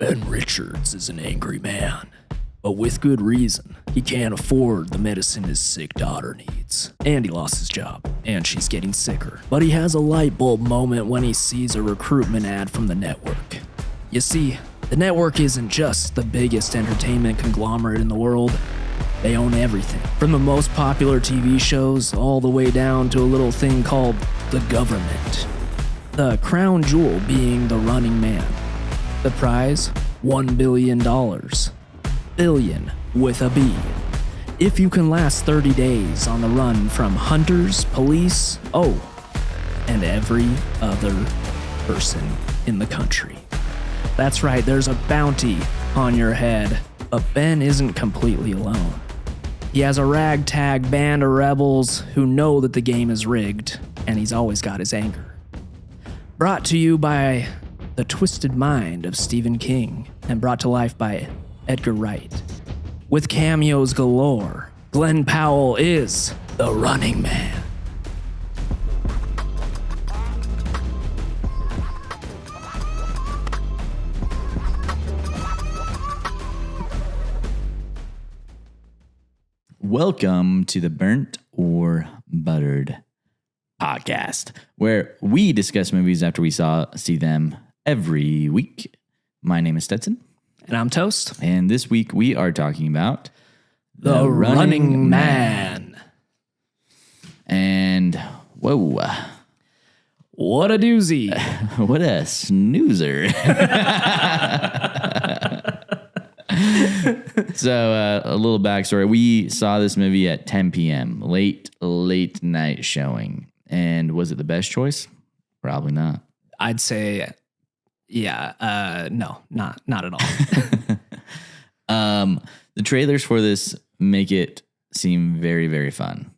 Ben Richards is an angry man, but with good reason. He can't afford the medicine his sick daughter needs. And he lost his job, and she's getting sicker. But he has a light bulb moment when he sees a recruitment ad from the network. You see, the network isn't just the biggest entertainment conglomerate in the world. They own everything, from the most popular TV shows all the way down to a little thing called the government. The crown jewel being the Running Man. The prize, $1 billion. Billion with a B. If you can last 30 days on the run from hunters, police, and every other person in the country. That's right, there's a bounty on your head, but Ben isn't completely alone. He has a ragtag band of rebels who know that the game is rigged, and he's always got his anger. Brought to you by the twisted mind of Stephen King, and brought to life by Edgar Wright. With cameos galore, Glen Powell is the Running Man. Welcome to the Burnt or Buttered podcast, where we discuss movies after we see them every week. My name is Stetson. And I'm Toast. And this week we are talking about The Running Man. And whoa. What a doozy. What a snoozer. So a little backstory. We saw this movie at 10 p.m. Late night showing. And was it the best choice? Probably not. I'd say, no, not at all. The trailers for this make it seem very, very fun.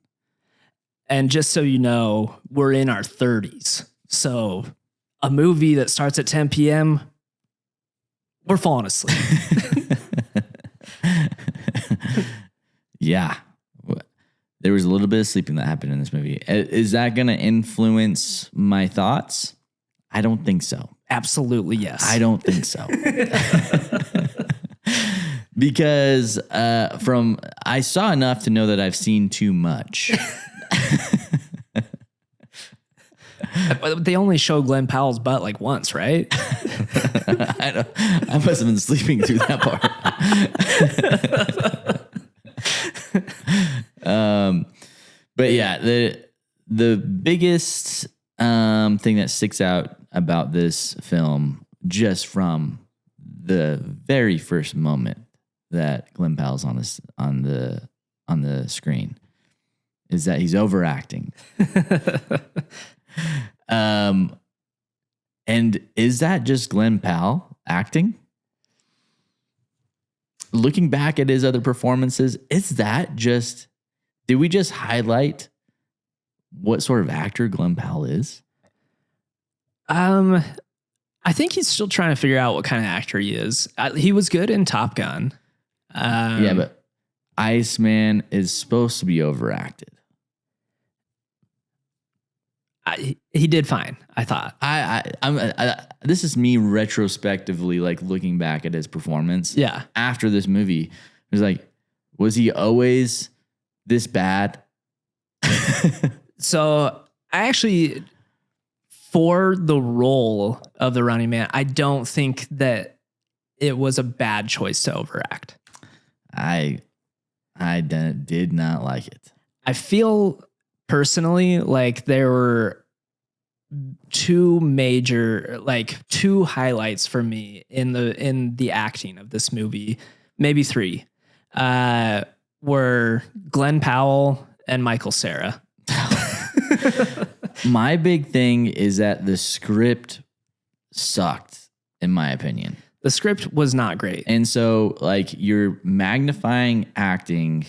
And just so you know, we're in our 30s. So a movie that starts at 10 p.m., we're falling asleep. Yeah. There was a little bit of sleeping that happened in this movie. Is that going to influence my thoughts? I don't think so. Absolutely, yes. I don't think so. Because I saw enough to know that I've seen too much. They only show Glen Powell's butt like once, right? I must have been sleeping through that part. But yeah, the biggest thing that sticks out about this film, just from the very first moment that Glen Powell's on the screen, is that he's overacting. And is that just Glen Powell acting? Looking back at his other performances, did we just highlight what sort of actor Glen Powell is? I think he's still trying to figure out what kind of actor he is. He was good in Top Gun. Yeah, but Iceman is supposed to be overacted. He did fine, I thought. This is me retrospectively, like looking back at his performance. Yeah. After this movie, it was like, was he always this bad? So I actually, for the role of the Running Man, I don't think that it was a bad choice to overact. I did not like it. I feel personally like there were two highlights for me in the acting of this movie, maybe three, were Glen Powell and Michael Cera. My big thing is that the script sucked, in my opinion. The script was not great. And so, like, you're magnifying acting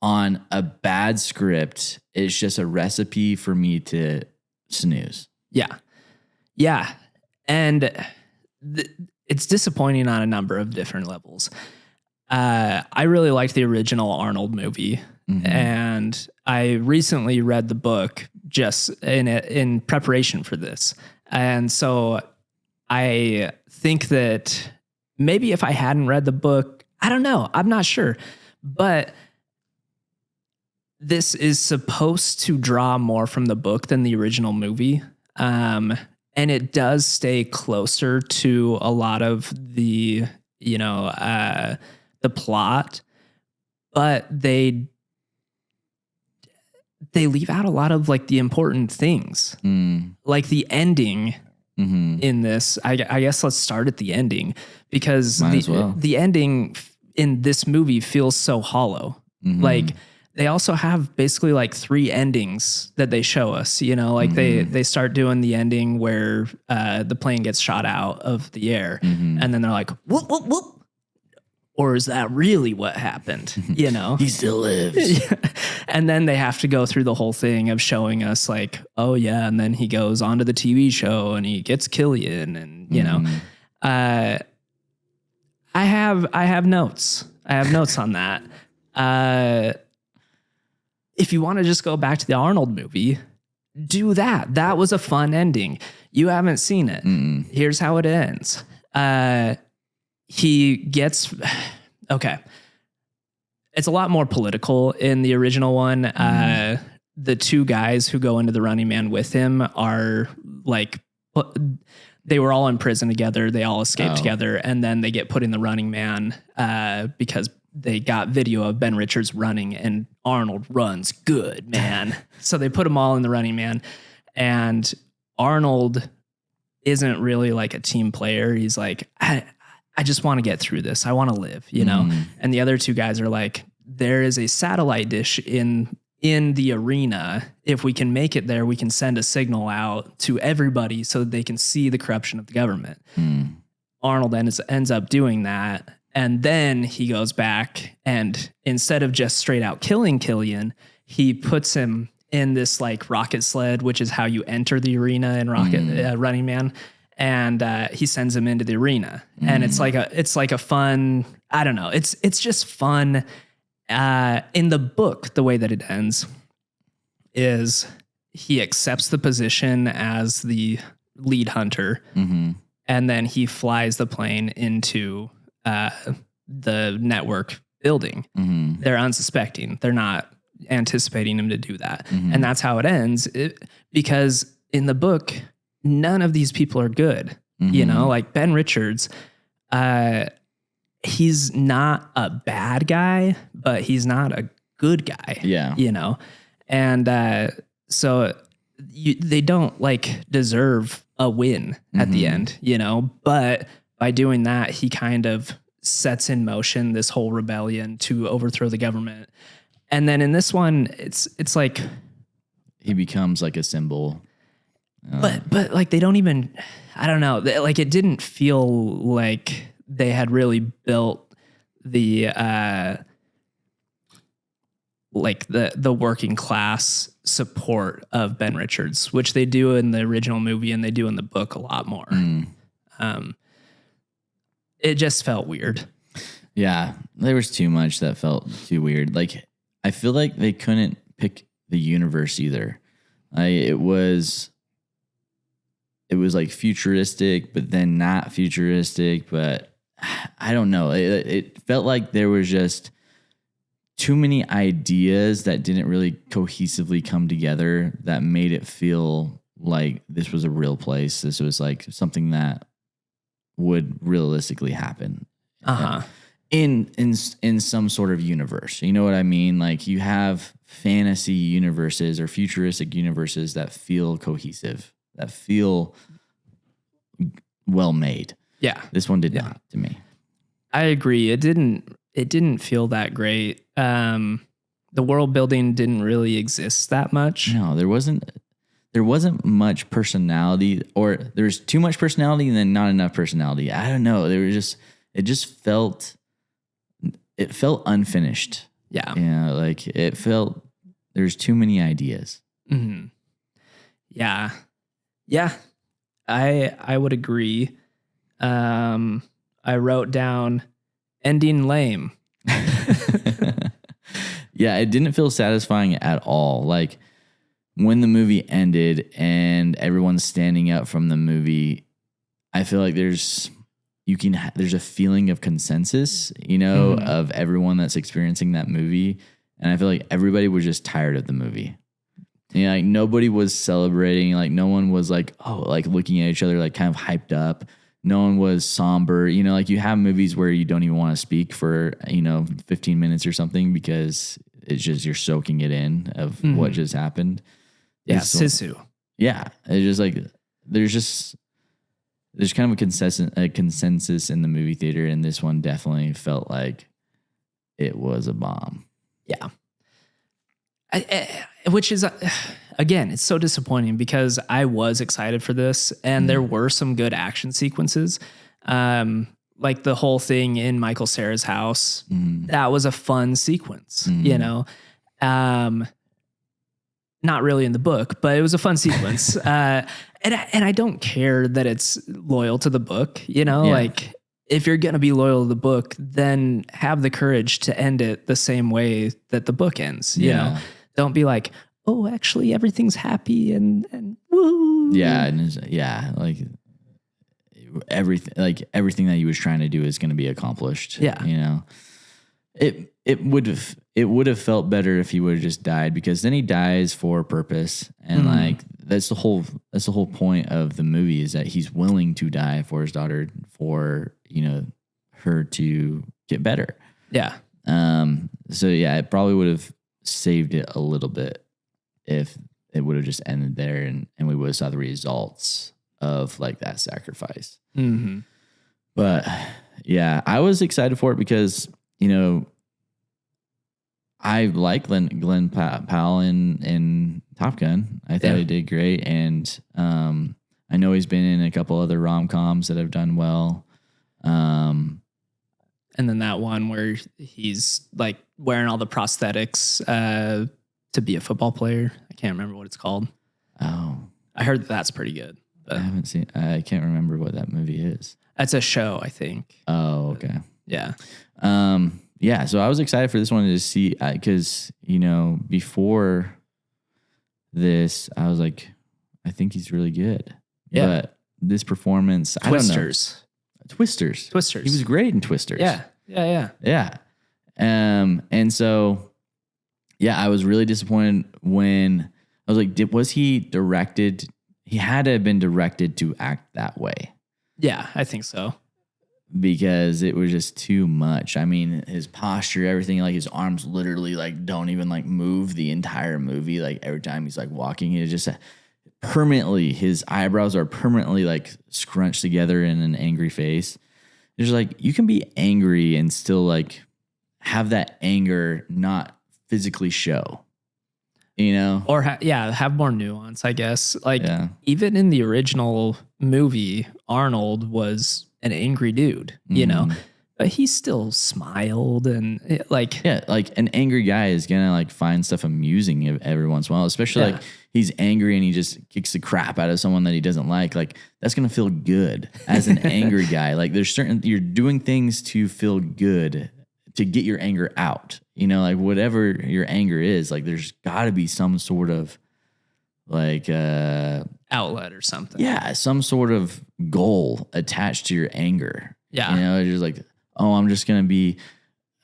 on a bad script. It's just a recipe for me to snooze. Yeah. Yeah. And it's disappointing on a number of different levels. I really liked the original Arnold movie. Mm-hmm. And I recently read the book just in preparation for this. And so I think that maybe if I hadn't read the book, I don't know. I'm not sure. But this is supposed to draw more from the book than the original movie. And it does stay closer to a lot of the, the plot, but they leave out a lot of like the important things, like the ending in this. I guess let's start at the ending, because the ending in this movie feels so hollow. Like they also have basically like 3 endings that they show us, they start doing the ending where the plane gets shot out of the air and then they're like, whoop, whoop, whoop. Or is that really what happened? He still lives. And then they have to go through the whole thing of showing us like, oh yeah. And then he goes onto the TV show and he gets Killian and, I have notes. I have notes on that. If you want to just go back to the Arnold movie, do that. That was a fun ending. You haven't seen it. Here's how it ends. He gets, okay. It's a lot more political in the original one. The 2 guys who go into the Running Man with him are like, they were all in prison together. They all escaped together. And then they get put in the Running Man because they got video of Ben Richards running and Arnold runs good, man. So they put them all in the Running Man, and Arnold isn't really like a team player. He's like, I just want to get through this. I want to live, And the other 2 guys are like, there is a satellite dish in the arena. If we can make it there, we can send a signal out to everybody so that they can see the corruption of the government. Arnold ends up doing that. And then he goes back, and instead of just straight out killing Killian, he puts him in this like rocket sled, which is how you enter the arena in Running Man. And he sends him into the arena, and it's like a fun, I don't know. It's just fun. In the book, the way that it ends is he accepts the position as the lead hunter, and then he flies the plane into the network building. They're unsuspecting. They're not anticipating him to do that. And that's how it ends. Because in the book, none of these people are good. Like Ben Richards, he's not a bad guy, but he's not a good guy. Yeah. And so they don't like deserve a win at the end, but by doing that, he kind of sets in motion this whole rebellion to overthrow the government. And then in this one, it's like he becomes like a symbol. But like they don't even, I don't know, like it didn't feel like they had really built the like the working class support of Ben Richards, which they do in the original movie and they do in the book a lot more. It just felt weird. Yeah, there was too much that felt too weird. Like I feel like they couldn't pick the universe either. It was like futuristic, but then not futuristic. But I don't know. It felt like there was just too many ideas that didn't really cohesively come together that made it feel like this was a real place. This was like something that would realistically happen in some sort of universe. You know what I mean? Like you have fantasy universes or futuristic universes that feel cohesive, that feel well made. Yeah. This one did not to me. I agree. It didn't feel that great. The world building didn't really exist that much. No, there wasn't much personality, or there's too much personality and then not enough personality. I don't know. It felt unfinished. Yeah. Yeah. Like it felt there's too many ideas. Mm-hmm. Yeah. Yeah. I would agree. I wrote down ending lame. Yeah. It didn't feel satisfying at all. Like, when the movie ended and everyone's standing up from the movie, I feel like there's there's a feeling of consensus, you know, of everyone that's experiencing that movie. And I feel like everybody was just tired of the movie. You know, like nobody was celebrating. Like no one was like, oh, like looking at each other, like kind of hyped up. No one was somber. You know, like you have movies where you don't even want to speak for, 15 minutes or something because it's just, you're soaking it in of what just happened. Yeah. Sisu. Yeah. It's just like, there's kind of a consensus in the movie theater. And this one definitely felt like it was a bomb. Yeah. Which is, again, it's so disappointing because I was excited for this and there were some good action sequences. Like the whole thing in Michael Cera's house, that was a fun sequence, you know? Not really in the book, but it was a fun sequence. And I don't care that it's loyal to the book, you know, like if you're going to be loyal to the book, then have the courage to end it the same way that the book ends, you know? Don't be like, oh, actually everything's happy and woo. Yeah. And like everything that he was trying to do is going to be accomplished. Yeah. You know, it would have felt better if he would have just died, because then he dies for a purpose. And like, that's the whole point of the movie, is that he's willing to die for his daughter, for, her to get better. Yeah. So yeah, it probably would have saved it a little bit if it would have just ended there and we would have saw the results of like that sacrifice. But yeah, I was excited for it because, I like Glen Powell in Top Gun. I thought he did great. And I know he's been in a couple other rom-coms that have done well. And then that one where he's like wearing all the prosthetics to be a football player. I can't remember what it's called. Oh. I heard that's pretty good. But I haven't seen, I can't remember what that movie is. It's a show, I think. Oh, okay. Yeah. Yeah, so I was excited for this one to see, because, before this, I was like, I think he's really good. Yeah. But this performance, Twisters. Twisters. He was great in Twisters. Yeah. And so, yeah, I was really disappointed when I was like, was he directed? He had to have been directed to act that way. Yeah, I think so. Because it was just too much. I mean, his posture, everything, like his arms literally like don't even like move the entire movie. Like every time he's like walking, he just permanently, his eyebrows are permanently like scrunched together in an angry face. It's like, you can be angry and still like have that anger not physically show, Or have more nuance, I guess. Like even in the original movie, Arnold was an angry dude, but he still smiled and like an angry guy is gonna like find stuff amusing every once in a while, especially like he's angry and he just kicks the crap out of someone that he doesn't like that's gonna feel good as an angry guy. Like you're doing things to feel good, to get your anger out, like whatever your anger is, like there's gotta be some sort of like outlet or something. Yeah, some sort of goal attached to your anger. Yeah. It's just like, oh, I'm just going to be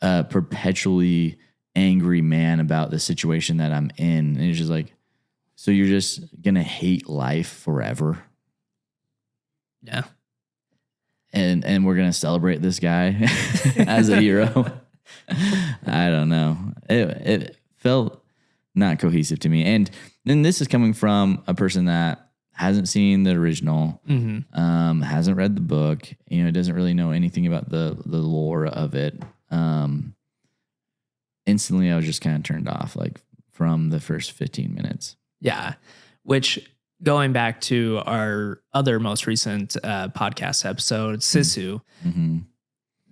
a perpetually angry man about the situation that I'm in. And it's just like, so you're just going to hate life forever? Yeah. And we're going to celebrate this guy as a hero? I don't know. It felt not cohesive to me. And then this is coming from a person that hasn't seen the original, hasn't read the book, doesn't really know anything about the lore of it. Instantly, I was just kind of turned off, like from the first 15 minutes. Yeah, which going back to our other most recent podcast episode, Sisu,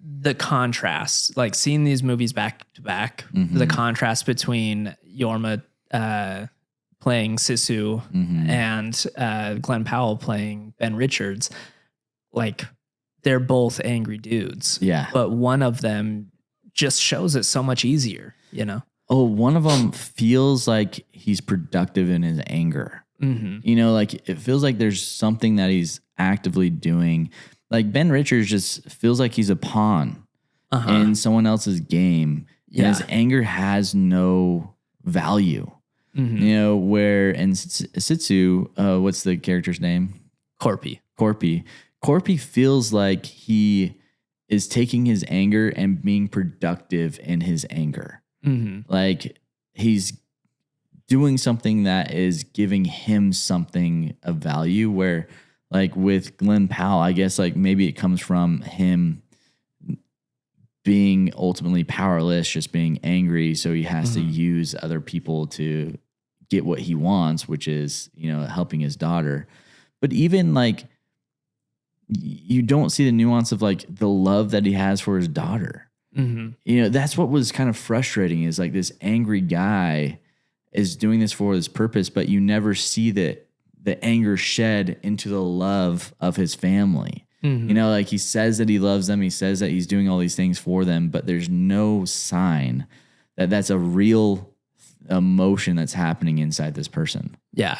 the contrast, like seeing these movies back to back, the contrast between Yorma playing Sisu and Glen Powell playing Ben Richards, like they're both angry dudes. Yeah. But one of them just shows it so much easier, Oh, one of them feels like he's productive in his anger. Like it feels like there's something that he's actively doing. Like Ben Richards just feels like he's a pawn in someone else's game. And his anger has no value. You know, where in Sisu, what's the character's name? Corpy. Corpy feels like he is taking his anger and being productive in his anger. Like he's doing something that is giving him something of value, where like with Glen Powell, I guess like maybe it comes from him being ultimately powerless, just being angry. So he has to use other people to get what he wants, which is, you know, helping his daughter. But even like, you don't see the nuance of like the love that he has for his daughter. You know, that's what was kind of frustrating, is like this angry guy is doing this for his purpose, but you never see that the anger shed into the love of his family. You know, like he says that he loves them. He says that he's doing all these things for them, but there's no sign that that's a real emotion that's happening inside this person. Yeah.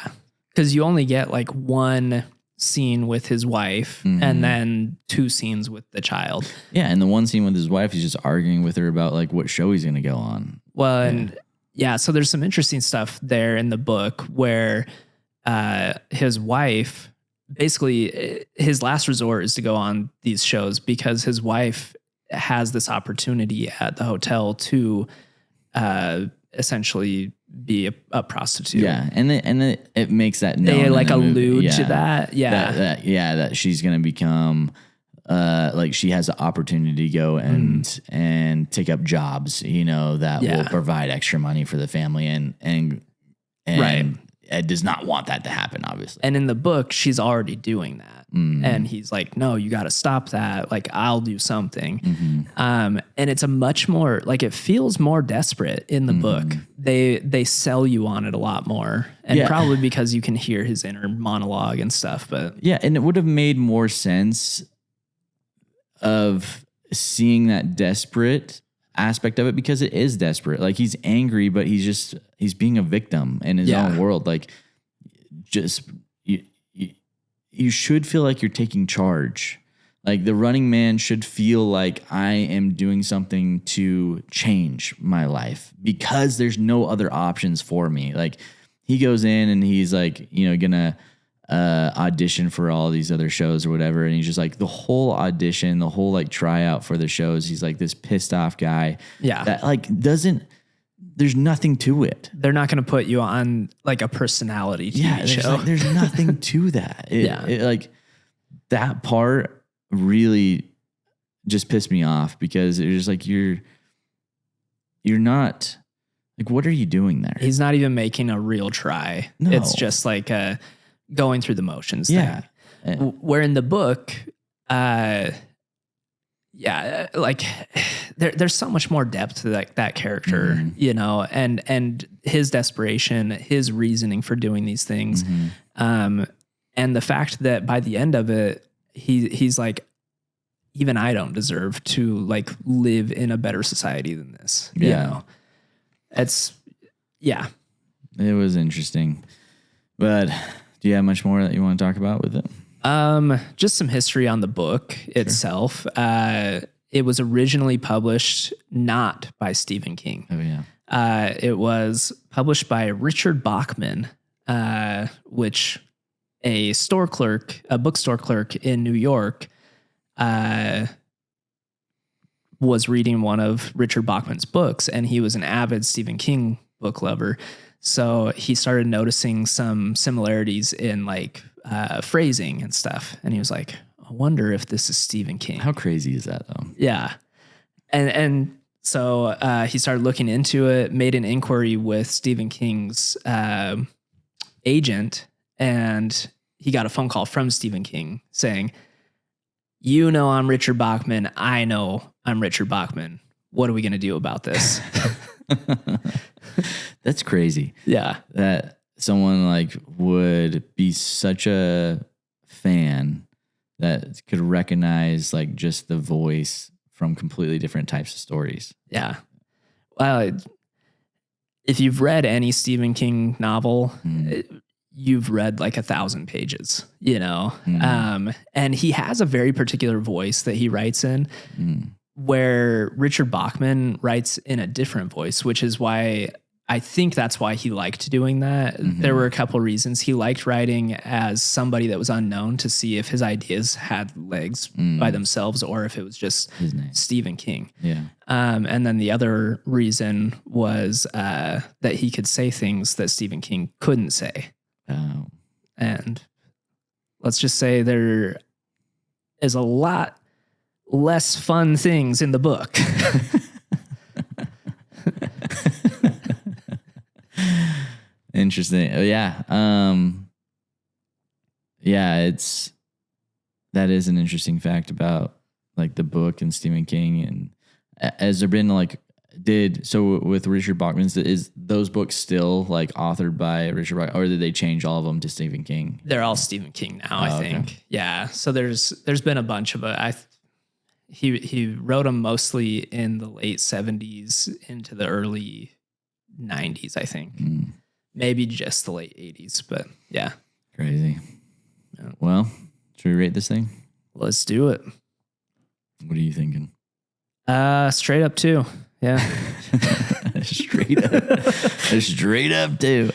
Because you only get like one scene with his wife and then 2 scenes with the child. Yeah. And the one scene with his wife, he's just arguing with her about like what show he's going to go on. Well, and so there's some interesting stuff there in the book where his wife, basically his last resort is to go on these shows because his wife has this opportunity at the hotel to essentially be a prostitute. Yeah, and it makes that known. They like allude to that. Yeah, that she's gonna become like she has the opportunity to go and take up jobs, you know, that will provide extra money for the family, and right. Ed does not want that to happen, obviously. And in the book, she's already doing that. And he's like, no, you got to stop that. Like, I'll do something. And it's a much more, like, it feels more desperate in the book. They sell you on it a lot more. And probably because you can hear his inner monologue and stuff. But yeah, and it would have made more sense of seeing that desperate aspect of it, because it is desperate. Like, he's angry, but he's being a victim in his own world. Like, just you should feel like you're taking charge. Like, the running man should feel like, I am doing something to change my life because there's no other options for me. Like, he goes in and he's like, you know, gonna audition for all these other shows or whatever, and he's just like, the whole audition, the whole like tryout for the shows, he's like this pissed off guy that like there's nothing to it. They're not going to put you on like a personality TV show. Like, there's nothing to that. It, like, that part really just pissed me off, because it's just like, you're not, like, what are you doing there? He's not even making a real try. No. It's just like going through the motions thing. Where in the book, like there's so much more depth to that character, you know, and his desperation, his reasoning for doing these things. And the fact that by the end of it, he's like, even I don't deserve to like live in a better society than this. You know, it was interesting. But do you have much more that you want to talk about with it? Just some history on the book itself. It was originally published not by Stephen King. Oh yeah. It was published by Richard Bachman, which a bookstore clerk in New York, was reading one of Richard Bachman's books, and he was an avid Stephen King book lover. So he started noticing some similarities in like phrasing and stuff. And he was like, I wonder if this is Stephen King. How crazy is that though? Yeah. And so he started looking into it, made an inquiry with Stephen King's agent, and he got a phone call from Stephen King saying, you know, I'm Richard Bachman. I know I'm Richard Bachman. What are we going to do about this? That's crazy. Yeah. That someone like would be such a fan that could recognize like just the voice from completely different types of stories. Yeah. Well, if you've read any Stephen King novel, you've read like 1,000 pages, you know? And he has a very particular voice that he writes in where Richard Bachman writes in a different voice, which is why I think that's why he liked doing that. There were a couple of reasons. He liked writing as somebody that was unknown to see if his ideas had legs by themselves or if it was just Stephen King. Yeah. And then the other reason was that he could say things that Stephen King couldn't say. Oh. And let's just say there is a lot less fun things in the book. Interesting. Yeah. Yeah, that is an interesting fact about like the book and Stephen King. And has there been like, so with Richard Bachman, is those books still like authored by Richard Bachman, or did they change all of them to Stephen King? They're all Stephen King now, I think. Okay. Yeah. So there's been a bunch of he wrote them mostly in the late 70s into the early 90s, I think. Maybe just the late 80s, but yeah. Crazy. Yeah. Well, should we rate this thing? Let's do it. What are you thinking? Straight up 2. Yeah. Straight up 2.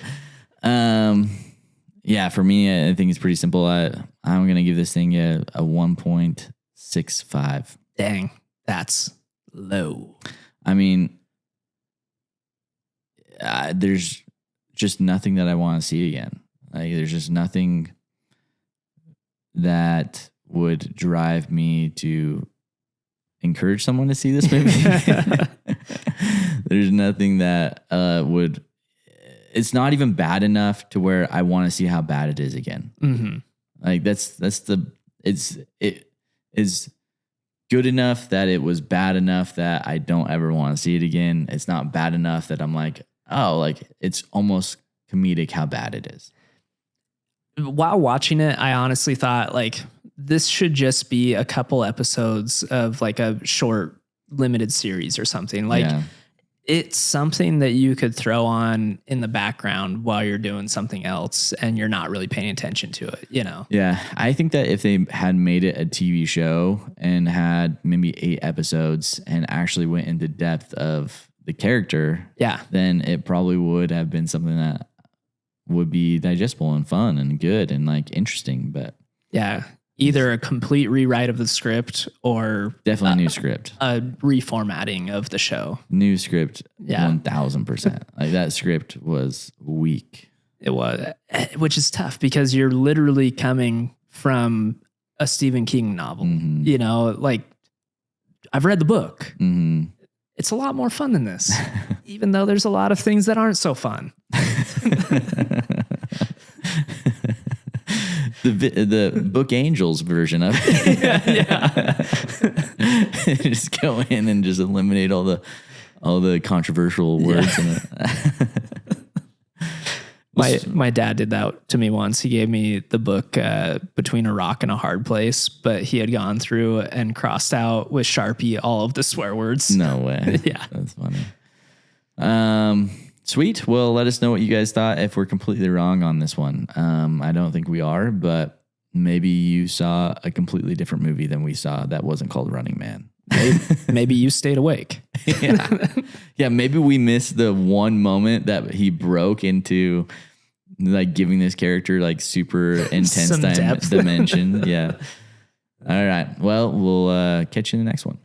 Yeah, for me, I think it's pretty simple. I'm going to give this thing a 1.65. Dang, that's low. I mean, there's just nothing that I want to see again. Like, there's just nothing that would drive me to encourage someone to see this movie. There's nothing that it's not even bad enough to where I want to see how bad it is again. Like it is good enough that it was bad enough that I don't ever want to see it again. It's not bad enough that I'm like, oh, like it's almost comedic how bad it is. While watching it, I honestly thought like this should just be a couple episodes of like a short limited series or something. Like it's something that you could throw on in the background while you're doing something else and you're not really paying attention to it, you know? Yeah. I think that if they had made it a TV show and had maybe 8 episodes and actually went into depth of the character, then it probably would have been something that would be digestible and fun and good and like interesting. But yeah, either a complete rewrite of the script or definitely a new script, a reformatting of the show. New script, 1000%. Like that script was weak. It was, which is tough because you're literally coming from a Stephen King novel. You know, like I've read the book. It's a lot more fun than this, even though there's a lot of things that aren't so fun. The Book Angels version of it. Just go in and just eliminate all the controversial words in it. My dad did that to me once. He gave me the book Between a Rock and a Hard Place, but he had gone through and crossed out with Sharpie all of the swear words. No way. Yeah. That's funny. Sweet. Well, let us know what you guys thought if we're completely wrong on this one. I don't think we are, but maybe you saw a completely different movie than we saw that wasn't called Running Man. Maybe you stayed awake. Yeah, maybe we missed the one moment that he broke into like giving this character like super intense dimension. Yeah. All right. Well, we'll catch you in the next one.